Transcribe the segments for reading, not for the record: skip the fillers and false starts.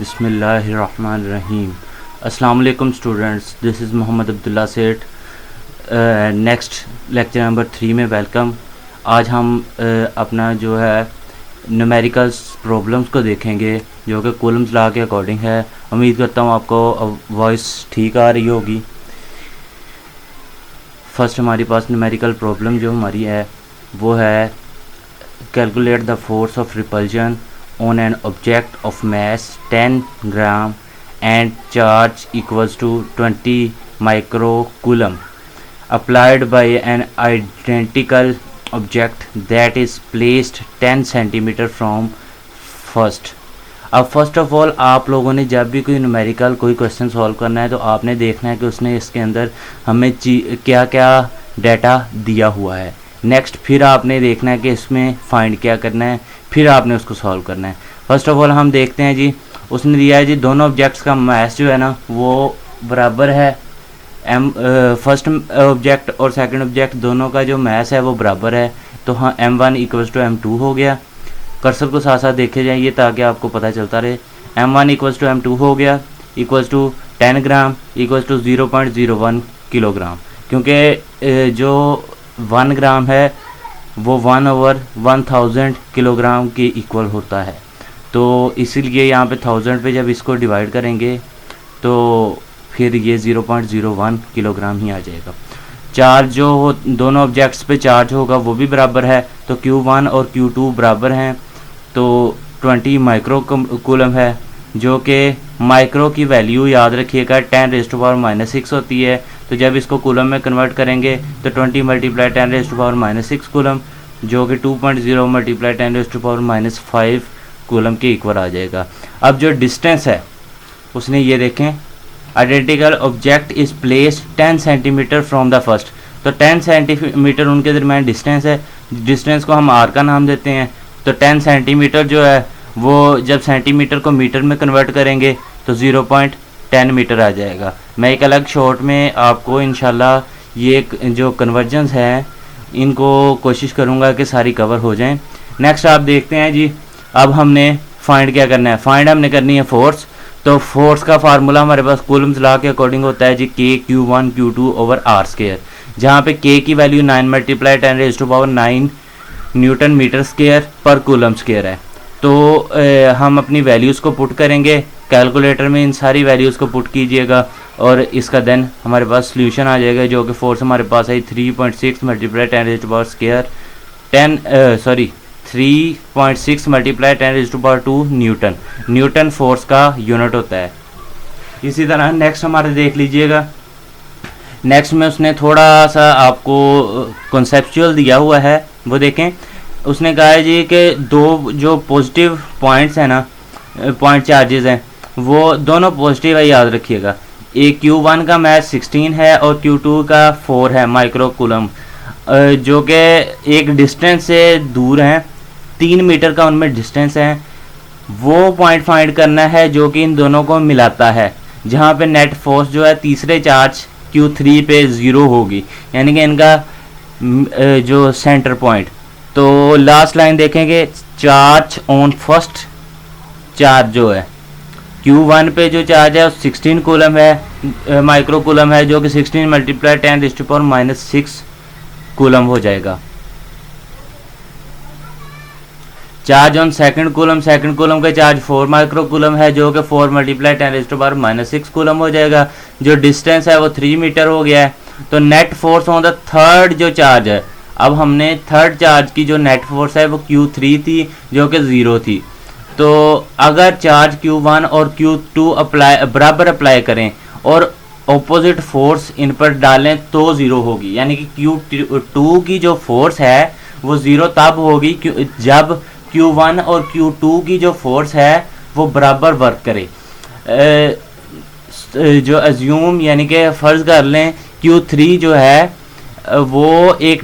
बिस्मिल्लाहिर्रहमानिर्रहीम। अस्सलाम वालेकुम students, this is Mohammad Abdullah Seth. Next lecture number 3 में वेलकम। आज हम अपना जो है न्यूमेरिकल्स प्रॉब्लम्स को देखेंगे जो कि कूलम्स लॉ के अकॉर्डिंग है। उम्मीद करता हूँ आपको वॉइस ठीक आ रही होगी। फर्स्ट हमारे पास न्यूमेरिकल प्रॉब्लम जो हमारी है वो है calculate the force of repulsion on an object of mass 10 gram and charge equals to 20 microcoulomb applied by an identical object that is placed 10 centimeter from first। अब फर्स्ट ऑफ ऑल आप लोगों ने जब भी कोई न्यूमेरिकल कोई question solve करना है तो आपने देखना है कि उसने इसके अंदर हमें क्या क्या डाटा दिया हुआ है। नेक्स्ट फिर आपने देखना है कि इसमें फाइंड क्या करना है, फिर आपने उसको सॉल्व करना है। फर्स्ट ऑफ ऑल हम देखते हैं जी, उसने दिया है जी दोनों ऑब्जेक्ट्स का मास जो है ना वो बराबर है फर्स्ट ऑब्जेक्ट और सेकंड ऑब्जेक्ट दोनों का जो मास है वो बराबर है। तो हाँ m1 इक्वल्स टू m2 हो गया। कर्सर को साथ साथ देखे जाइए ताकि आपको पता चलता रहे। m1 इक्वल्स टू m2 हो गया equals to 10 gram equals to 0.01 kilogram, क्योंकि जो 1 ग्राम है वो 1/1000 किलोग्राम के इक्वल होता है। तो इसीलिए यहाँ पे 1000 पे जब इसको डिवाइड करेंगे तो फिर ये 0.01 किलोग्राम ही आ जाएगा। चार्ज जो दोनों ऑब्जेक्ट्स पे चार्ज होगा वो भी बराबर है, तो Q1 और Q2 बराबर हैं, तो 20 माइक्रो कूलम है, जो कि माइक्रो की वैल्यू याद रखिएगा 10⁻⁻6 होती है। तो जब इसको कूलम में कन्वर्ट करेंगे तो 20 × 10⁻6 कूलम, जो कि 2.0 × 10⁻5 कूलम के इक्वल आ जाएगा। अब जो डिस्टेंस है उसने ये देखें, identical object is placed 10 centimetre from the first, तो 10 सेंटीमीटर उनके दरमियान डिस्टेंस है। डिस्टेंस को हम आर का नाम देते हैं। तो 10 सेंटीमीटर जो है वो जब सेंटीमीटर को मीटर में कन्वर्ट करेंगे तो 0.10 मीटर आ जाएगा। मैं एक अलग शॉर्ट में आपको इंशाल्लाह ये जो कन्वर्जन्स हैं इनको कोशिश करूँगा कि सारी कवर हो जाएं। नेक्स्ट आप देखते हैं जी, अब हमने फाइंड क्या करना है, फाइंड हमने करनी है फोर्स। तो फोर्स का फार्मूला हमारे पास कूलम्स लॉ के अकॉर्डिंग होता है जी K Q1Q2/r², जहाँ पे K की वैल्यू 9 × 10⁻9 न्यूटन मीटर स्क्वायर पर कूलम स्क्वायर है। तो हम अपनी वैल्यूज़ को पुट करेंगे कैलकुलेटर में, इन सारी वैल्यूज़ को पुट कीजिएगा और इसका देन हमारे पास सोल्यूशन आ जाएगा, जो कि फोर्स हमारे पास है 3.6 × 10⁻2 न्यूटन। न्यूटन फोर्स का यूनिट होता है। इसी तरह नेक्स्ट हमारे देख लीजिएगा, नेक्स्ट में उसने थोड़ा सा आपको कॉन्सेप्चुअल दिया हुआ है, वो देखें। उसने कहा है जी कि दो जो पॉजिटिव पॉइंट्स हैं ना, पॉइंट चार्जेस हैं, वो दोनों पॉजिटिव है, याद रखिएगा। एक Q1 का मास 16 है और Q2 का 4 है माइक्रो कूलम, जो कि एक डिस्टेंस से दूर हैं, 3 मीटर का उनमें डिस्टेंस है। वो पॉइंट फाइंड करना है जो कि इन दोनों को मिलाता है, जहाँ पे नेट फोर्स जो है तीसरे चार्ज Q3 पे 0 होगी, यानी कि इनका जो सेंटर पॉइंट। तो लास्ट लाइन देखेंगे, चार्ज ऑन फर्स्ट चार्ज जो है Q1 पे जो चार्ज है 16 कूलम है, माइक्रो कूलम है, जो कि 16 × 10⁻6 कूलम हो जाएगा। चार्ज ऑन सेकंड कूलम का चार्ज 4 माइक्रो कूलम है, जो कि 4 × 10⁻6 कूलम हो जाएगा। जो डिस्टेंस है वो 3 मीटर हो गया है। तो net force on the third जो चार्ज है, अब हमने थर्ड चार्ज की जो नेट फोर्स है वो Q3 थी, जो कि 0 थी। तो अगर चार्ज Q1 और Q2 बराबर अप्लाई करें और ऑपोजिट फोर्स इन पर डालें तो 0 होगी, यानी कि Q2 की जो फोर्स है वो 0 तब होगी जब Q1 और Q2 की जो फोर्स है वो बराबर वर्क करे। जो अज्यूम यानी कि फ़र्ज़ कर लें Q3 जो है वो एक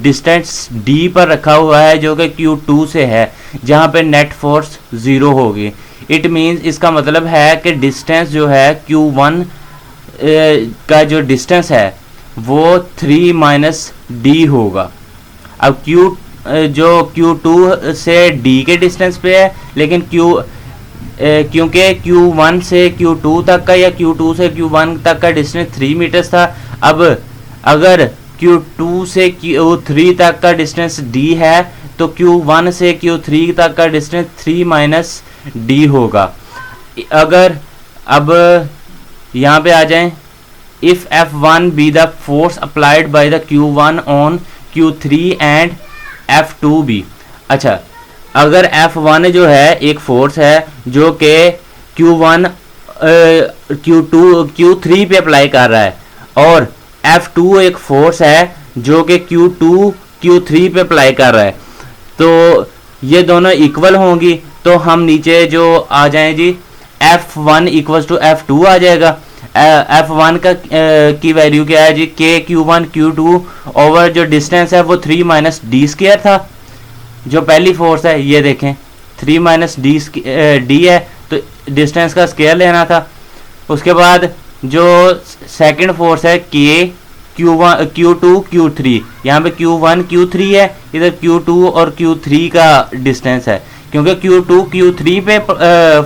डिस्टेंस D पर रखा हुआ है, जो कि Q2 से है, जहाँ पे नेट फोर्स 0 होगी। इट मीन्स इसका मतलब है कि डिस्टेंस जो है Q1 का जो डिस्टेंस है वो 3 - D होगा। अब जो Q2 से D के डिस्टेंस पे है, लेकिन क्योंकि Q1 से Q2 तक का या Q2 से Q1 तक का डिस्टेंस 3 मीटर्स था। अब अगर Q2 से Q3 तक का डिस्टेंस d है तो Q1 से Q3 तक का डिस्टेंस 3 माइनस डी होगा। अगर अब यहाँ पे आ जाएं, if F1 be the force applied by the Q1 on Q3 and F2 be. अच्छा, अगर F1 जो है एक फोर्स है जो कि Q1 Q3 पे अप्लाई कर रहा है और F2 एक फोर्स है जो कि Q2 Q3 पे अप्लाई कर रहा है, तो ये दोनों इक्वल होंगी। तो हम नीचे जो आ जाएं जी, F1 इक्वल टू F2 आ जाएगा। F1 का की वैल्यू क्या है जी, के Q1 Q2 ओवर जो डिस्टेंस है वो 3 माइनस डी स्क्वायर था। जो पहली फोर्स है ये देखें 3 माइनस डी है, तो डिस्टेंस का स्क्वायर लेना था। उसके बाद जो सेकंड फोर्स है के Q1 Q2 Q3, यहाँ पे Q1 Q3 है, इधर Q2 और Q3 का डिस्टेंस है, क्योंकि Q2 Q3 पे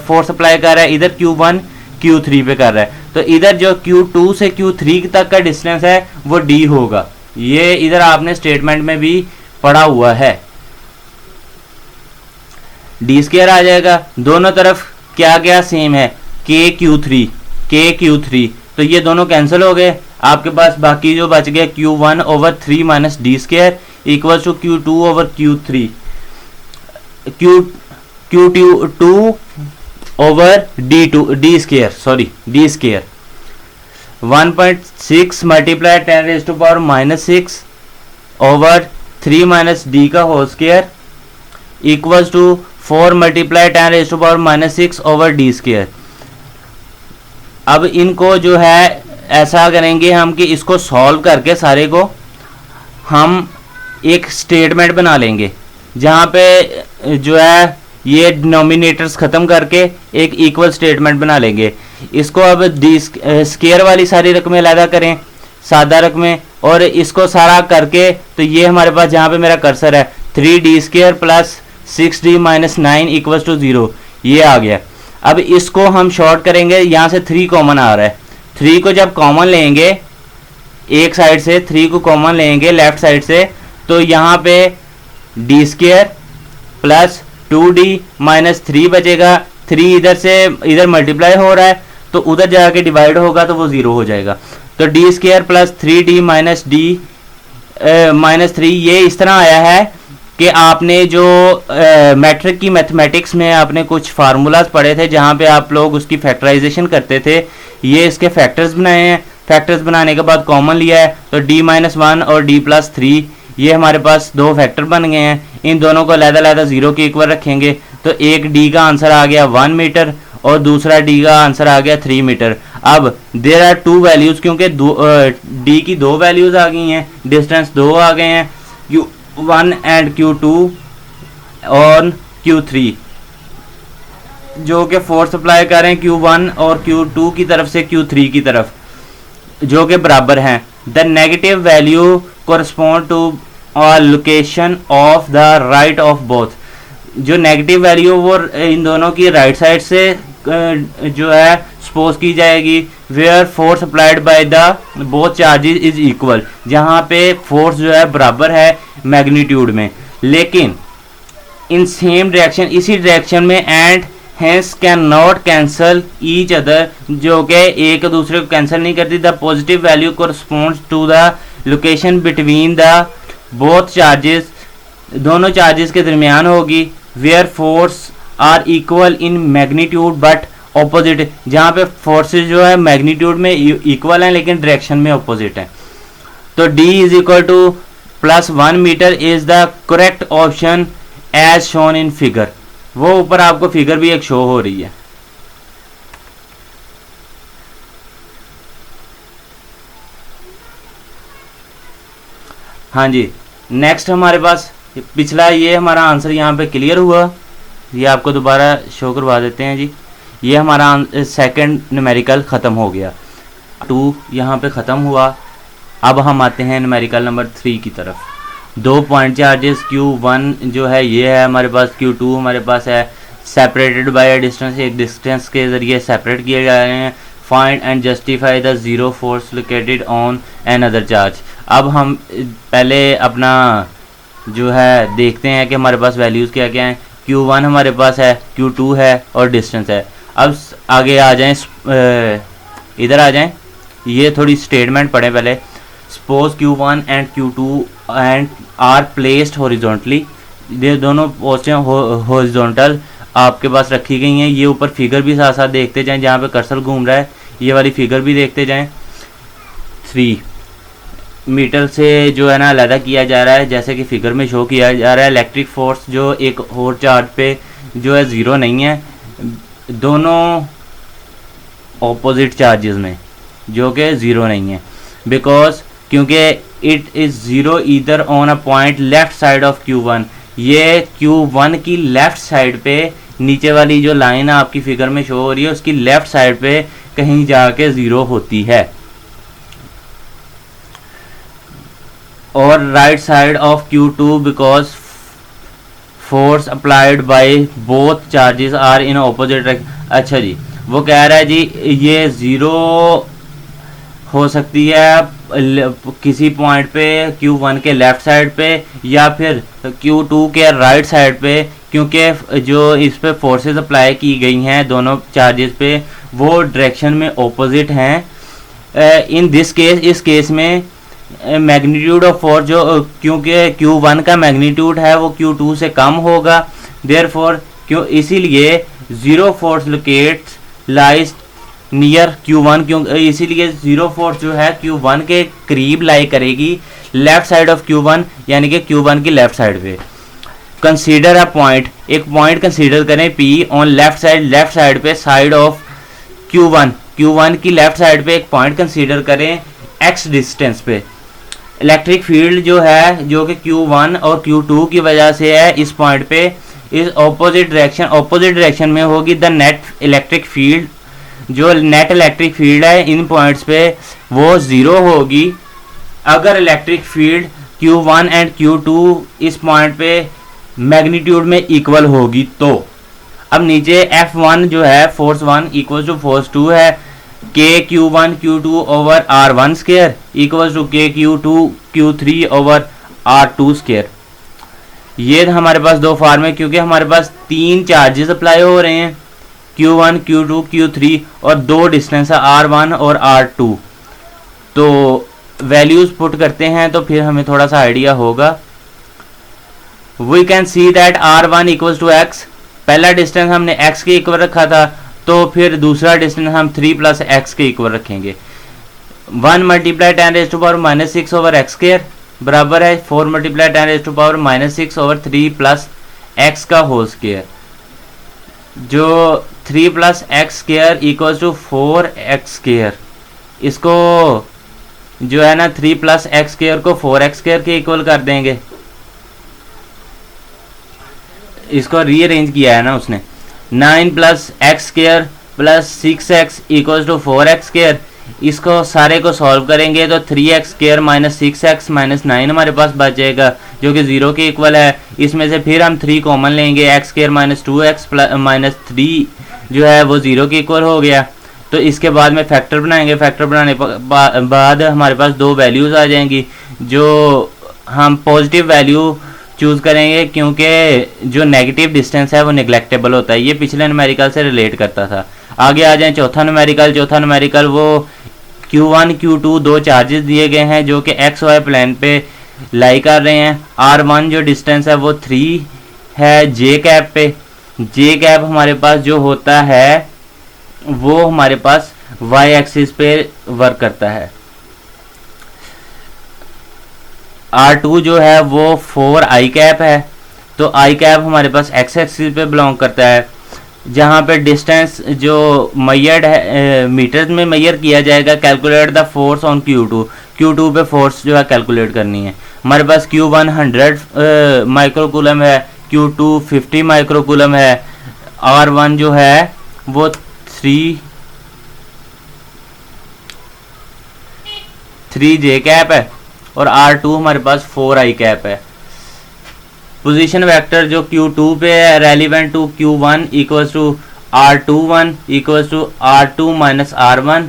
फोर्स अप्लाई कर रहा है, इधर Q1 Q3 पे कर रहा है, तो इधर जो Q2 से Q3 तक का डिस्टेंस है वो D होगा। ये इधर आपने स्टेटमेंट में भी पढ़ा हुआ है, डी स्क्वायर आ जाएगा। दोनों तरफ क्या क्या सेम है, के क्यू थ्री, तो ये दोनों कैंसिल हो गए। आपके पास बाकी जो बच गया Q1 over 3 minus D square equal to Q2 over Q3, Q2 over D square 1.6 multiply 10 raise to power minus 6 over 3 minus D का whole square equals to 4 multiply 10 raise to power minus 6 over D square. अब इनको जो है ऐसा करेंगे हम कि इसको सॉल्व करके सारे को हम एक स्टेटमेंट बना लेंगे, जहाँ पे जो है ये डिनोमिनेटर्स ख़त्म करके एक इक्वल स्टेटमेंट बना लेंगे। इसको अब डी स्क्वायर वाली सारी रकमें अलग करें, सादा रकमें, और इसको सारा करके तो ये हमारे पास जहाँ पे मेरा कर्सर है 3d square plus 6d minus 9 equals to 0, ये आ गया। अब इसको हम शॉर्ट करेंगे, यहाँ से 3 कॉमन आ रहा है, 3 को जब कॉमन लेंगे एक साइड से, 3 को कॉमन लेंगे लेफ्ट साइड से, तो यहाँ पे D square plus 2d minus 3 बचेगा। 3 इधर से इधर मल्टीप्लाई हो रहा है तो उधर जाके डिवाइड होगा तो वो 0 हो जाएगा। तो D square plus 3d minus D minus 3, ये इस तरह आया है कि आपने जो मैट्रिक की मैथमेटिक्स में आपने कुछ फार्मूलाज पढ़े थे जहाँ पे आप लोग उसकी फैक्टराइजेशन करते थे, ये इसके फैक्टर्स बनाए हैं। फैक्टर्स बनाने के बाद कॉमन लिया है तो d माइनस 1 और d प्लस 3, ये हमारे पास दो फैक्टर बन गए हैं। इन दोनों को अलग-अलग 0 के इक्वल रखेंगे तो एक d का आंसर आ गया 1 मीटर और दूसरा d का आंसर आ गया 3 मीटर। अब देयर आर 2 वैल्यूज, क्योंकि d की 2 वैल्यूज आ गई हैं, डिस्टेंस 2 आ गए हैं, Q1 एंड Q2 और Q3, जो कि फोर्स अप्लाई कर रहे हैं Q1 और Q2 की तरफ से Q3 की तरफ, जो कि बराबर हैं। The negative value correspond to location of the right of both, जो नेगेटिव वैल्यू वो इन दोनों की राइट साइड से जो है सपोज की जाएगी। Where force applied by the both charges is equal, जहाँ पे फोर्स जो है बराबर है मैग्नीट्यूड में, लेकिन इन सेम डायरेक्शन, इसी डायरेक्शन में, and hence can not cancel each other, जो कि एक दूसरे को कैंसिल नहीं करती। The positive value corresponds to the location between the both charges, दोनों चार्जेस के दरमियान होगी। Where force are equal in magnitude but opposite, जहाँ पे फोर्सेस जो है मैग्नीट्यूड में इक्वल हैं लेकिन डायरेक्शन में ऑपोजिट हैं। तो d is equal to plus 1 metre is the correct option as shown in figure. वो ऊपर आपको फिगर भी एक शो हो रही है। हाँ जी, नेक्स्ट हमारे पास पिछला ये हमारा आंसर यहाँ पे क्लियर हुआ, ये आपको दोबारा शो करवा देते हैं जी। ये हमारा सेकंड न्यूमेरिकल ख़त्म हो गया, 2 यहाँ पे ख़त्म हुआ। अब हम आते हैं न्यूमेरिकल नंबर 3 की तरफ। 2 पॉइंट चार्जेस Q1 जो है ये है हमारे पास, Q2 हमारे पास है सेपरेटेड बाय अ डिस्टेंस, एक डिस्टेंस के ज़रिए सेपरेट किए जा रहे हैं। Find and justify the zero force located on an other charge. अब हम पहले अपना जो है देखते हैं कि हमारे पास वैल्यूज़ क्या क्या हैं। Q1 हमारे पास है, Q2 है और डिस्टेंस है। अब आगे आ जाएं, इधर आ जाएं, ये थोड़ी स्टेटमेंट पढ़ें पहले। Suppose Q1 and Q2 and are placed horizontally, ये दोनों पोस्टें हॉरिजॉन्टल आपके पास रखी गई हैं। ये ऊपर फिगर भी साथ साथ देखते जाएं, जहाँ पे कर्सर घूम रहा है ये वाली फिगर भी देखते जाएं। 3 मीटर से जो है ना अलहदा किया जा रहा है, जैसे कि फिगर में शो किया जा रहा है। इलेक्ट्रिक फोर्स जो एक और चार्ज पे जो है ज़ीरो नहीं है, दोनों ऑपोजिट चार्जेस में जो कि ज़ीरो नहीं है, बिकॉज क्योंकि it is zero either on a point left side of Q1। ये Q1 की लेफ़्ट साइड पे, नीचे वाली जो लाइन आपकी फिगर में शो हो रही है उसकी लेफ़्ट साइड पे कहीं जाके ज़ीरो होती है, और right side of Q2 because force applied by both charges are in opposite direction. अच्छा जी, वो कह रहा है जी ये ज़ीरो हो सकती है किसी पॉइंट पे Q1 के लेफ़्ट साइड पे या फिर Q2 के राइट साइड पे, क्योंकि जो इस पे फोर्सेस अप्लाई की गई हैं दोनों चार्जेस पे वो डायरेक्शन में ऑपोजिट हैं। इन दिस केस, इस केस में मैग्नीट्यूड ऑफ फोर्स जो, क्योंकि Q1 का मैग्नीट्यूड है वो Q2 से कम होगा, देयरफॉर क्यों इसीलिए zero force locates lies near Q1, क्यों इसीलिए ज़ीरो फोर्स जो है Q1 के करीब लाई करेगी लेफ्ट साइड ऑफ Q1, यानी कि Q1 की लेफ्ट साइड पे। कंसीडर अ पॉइंट, एक पॉइंट कंसीडर करें P ऑन लेफ्ट साइड पे साइड ऑफ Q1 की लेफ्ट साइड पे एक पॉइंट कंसीडर करें x डिस्टेंस पे। इलेक्ट्रिक फील्ड जो है जो कि Q1 और Q2 की वजह से है इस पॉइंट पे, इस ऑपोजिट डायरेक्शन में होगी द नेट इलेक्ट्रिक फील्ड। जो नेट इलेक्ट्रिक फील्ड है इन पॉइंट्स पे वो ज़ीरो होगी अगर electric field Q1 and Q2 इस पॉइंट पे मैग्नीट्यूड में इक्वल होगी। तो अब नीचे F1 जो है फोर्स 1 इक्वल टू फोर्स 2 है, K Q1 Q2 over R1 square equal to K Q2 Q3 over R2 square. ये हमारे पास दो फॉर्म है, क्योंकि हमारे पास तीन चार्जेस अप्लाई हो रहे हैं Q1 Q2 Q3 और दो डिस्टेंस है R1 और R2। तो वैल्यूज़ पुट करते हैं तो फिर हमें थोड़ा सा आइडिया होगा। We can see that R1 equals to x, पहला डिस्टेंस हमने x के इक्वल रखा था, तो फिर दूसरा डिस्टेंस हम 3 प्लस x के इक्वल रखेंगे। 1 मल्टीप्लाई 10⁻⁻6 ओवर एक्स स्क्वायर बराबर है 4 मल्टीप्लाई 10⁻⁻6 ओवर 3 प्लस x का होल स्क्वायर, जो 3 plus x square equals to 4x square. इसको जो है ना 3 प्लस एक्स स्क्वायर को 4x स्क्वायर के इक्वल कर देंगे, इसको रीअरेंज किया है ना उसने। 9 plus x square plus 6x equals to 4x square, इसको सारे को सॉल्व करेंगे तो 3x square minus 6x minus 9 हमारे पास बच जाएगा जो कि 0 के इक्वल है। इसमें से फिर हम 3 कॉमन लेंगे, x square minus 2x minus 3 जो है वो 0 के इक्वल हो गया। तो इसके बाद में फैक्टर बनाएंगे, फैक्टर बनाने बाद हमारे पास दो वैल्यूज़ आ जाएंगी, जो हम पॉजिटिव वैल्यू चूज़ करेंगे क्योंकि जो नेगेटिव डिस्टेंस है वो नेग्लेक्टेबल होता है। ये पिछले न्यूमेरिकल से रिलेट करता था। आगे आ जाएं चौथा न्यूमेरिकल वो Q1 Q2 दो चार्जेस दिए गए हैं जो कि एक्स वाई प्लेन पे लाई कर रहे हैं। R1 जो डिस्टेंस है वो 3 है जे कैप पे, जे कैप हमारे पास जो होता है वो हमारे पास y एक्सिस पे वर्क करता है। R2 जो है वो 4 i कैप है, तो i कैप हमारे पास x एक्सिस पे बिलोंग करता है। जहाँ पे डिस्टेंस जो मैयर्ड है मीटर्स में मैयर किया जाएगा, calculate the force on Q2 पे फोर्स जो है कैलकुलेट करनी है। हमारे पास Q1 100 माइक्रोकूलम है, Q2 50 माइक्रोकूलम है, R1 जो है वो 3 जे कैप है और R2 हमारे पास 4 i कैप है। पोजीशन वेक्टर जो Q2 पे है relevant to Q1 equals to R21 equals to R2 minus R1।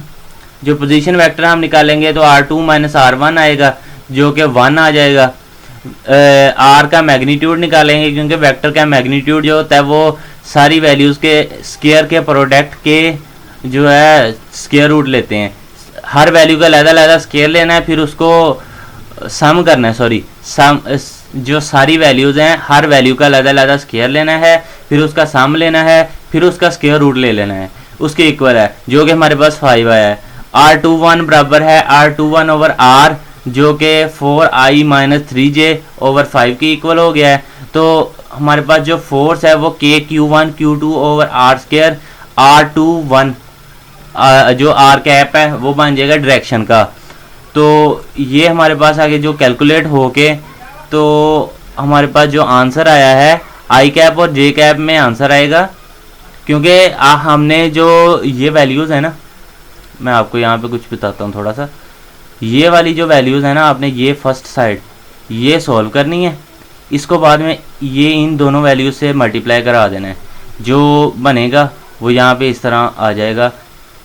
जो पोजीशन वेक्टर हम निकालेंगे तो R2 माइनस R1 आएगा जो कि 1 आ जाएगा। R का मैग्नीट्यूड निकालेंगे क्योंकि वेक्टर का मैग्नीट्यूड जो होता है वो सारी वैल्यूज़ के स्क्वायर के प्रोडक्ट के जो है स्क्वायर रूट लेते हैं। हर वैल्यू का अलग-अलग स्क्वायर लेना है, फिर उसको सम करना है, सॉरी सम, जो सारी वैल्यूज़ हैं हर वैल्यू का अलग-अलग स्क्वायर लेना है, फिर उसका सम लेना है, फिर उसका स्क्वायर रूट ले लेना है, उसके इक्वल है जो कि हमारे पास 5 आया है। R21 बराबर है R21 ओवर R जो कि 4i माइनस 3j ओवर 5 के इक्वल हो गया है। तो हमारे पास जो फोर्स है वो Q1 Q2 over R square R21 जो R कैप है वो बन जाएगा डायरेक्शन का। तो ये हमारे पास आगे जो कैलकुलेट होके तो हमारे पास जो आंसर आया है आई कैप और जे कैप में आंसर आएगा, क्योंकि हमने जो ये वैल्यूज़ है ना, मैं आपको यहाँ पे कुछ बताता हूँ थोड़ा सा। ये वाली जो वैल्यूज़ है ना, आपने ये फर्स्ट साइड ये सॉल्व करनी है, इसको बाद में ये इन दोनों वैल्यूज़ से मल्टीप्लाई करा देना है। जो बनेगा वो यहाँ पे इस तरह आ जाएगा।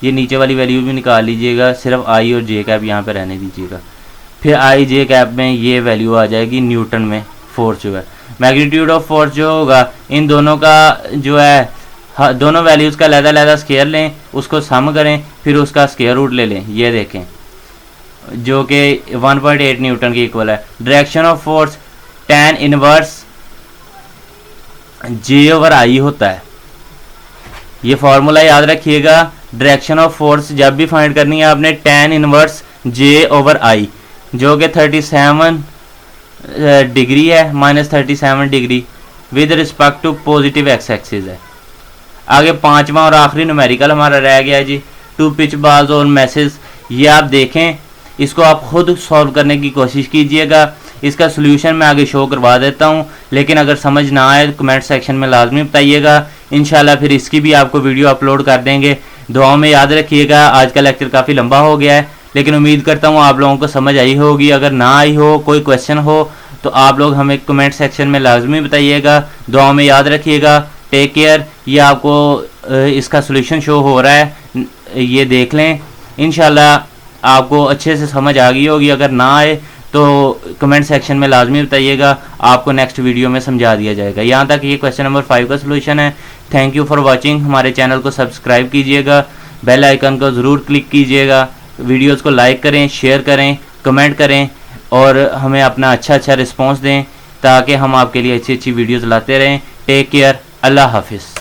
ये नीचे वाली वैल्यू भी निकाल लीजिएगा, सिर्फ आई और जे कैप यहाँ पे रहने दीजिएगा। फिर आई जे कैप में ये वैल्यू आ जाएगी न्यूटन में फोर्स जो है। मैग्नीट्यूड ऑफ फोर्स जो होगा इन दोनों का जो है दोनों वैल्यूज़ का अलग-अलग स्क्वायर लें, उसको सम करें, फिर उसका स्क्वायर रूट ले लें। ये देखें जो कि 1.8 न्यूटन के इक्वल है। Direction of force tan inverse J over आई होता है। ये फार्मूला याद रखिएगा। डायरेक्शन ऑफ फोर्स जब भी फाइंड करनी है आपने tan inverse J over I जो कि 37 डिग्री है, minus 37 degree with respect to positive x axis है। आगे पांचवा और आखिरी न्यूमेरिकल हमारा रह गया जी, टू पिच बॉल्स और मैसेज। ये आप देखें, इसको आप खुद सॉल्व करने की कोशिश कीजिएगा। इसका सोल्यूशन मैं आगे शो करवा देता हूँ, लेकिन अगर समझ ना आए तो कमेंट सेक्शन में लाजमी बताइएगा। इंशाल्लाह फिर इसकी भी आपको वीडियो अपलोड कर देंगे। दुआओं में याद रखिएगा। आज का लेक्चर काफ़ी लंबा हो गया है, लेकिन उम्मीद करता हूँ आप लोगों को समझ आई होगी। अगर ना आई हो, कोई क्वेश्चन हो तो आप लोग हमें कमेंट सेक्शन में लाजमी बताइएगा। दुआओं में याद रखिएगा। Take care. ये आपको इसका सोल्यूशन शो हो रहा है, ये देख लें। इंशाल्लाह आपको अच्छे से समझ आ गई होगी। अगर ना आए तो कमेंट सेक्शन में लाजमी बताइएगा, आपको नेक्स्ट वीडियो में समझा दिया जाएगा। यहाँ तक ये क्वेश्चन नंबर 5 का सोल्यूशन है। Thank you for watching. हमारे चैनल को सब्सक्राइब कीजिएगा, बेल आइकन को ज़रूर क्लिक कीजिएगा, वीडियोज़ को लाइक करें, शेयर करें, कमेंट करें और हमें अपना अच्छा रिस्पॉन्स दें ताकि हम आपके लिए अच्छी वीडियोज़ लाते रहें। Take care. अल्लाह हाफिज़।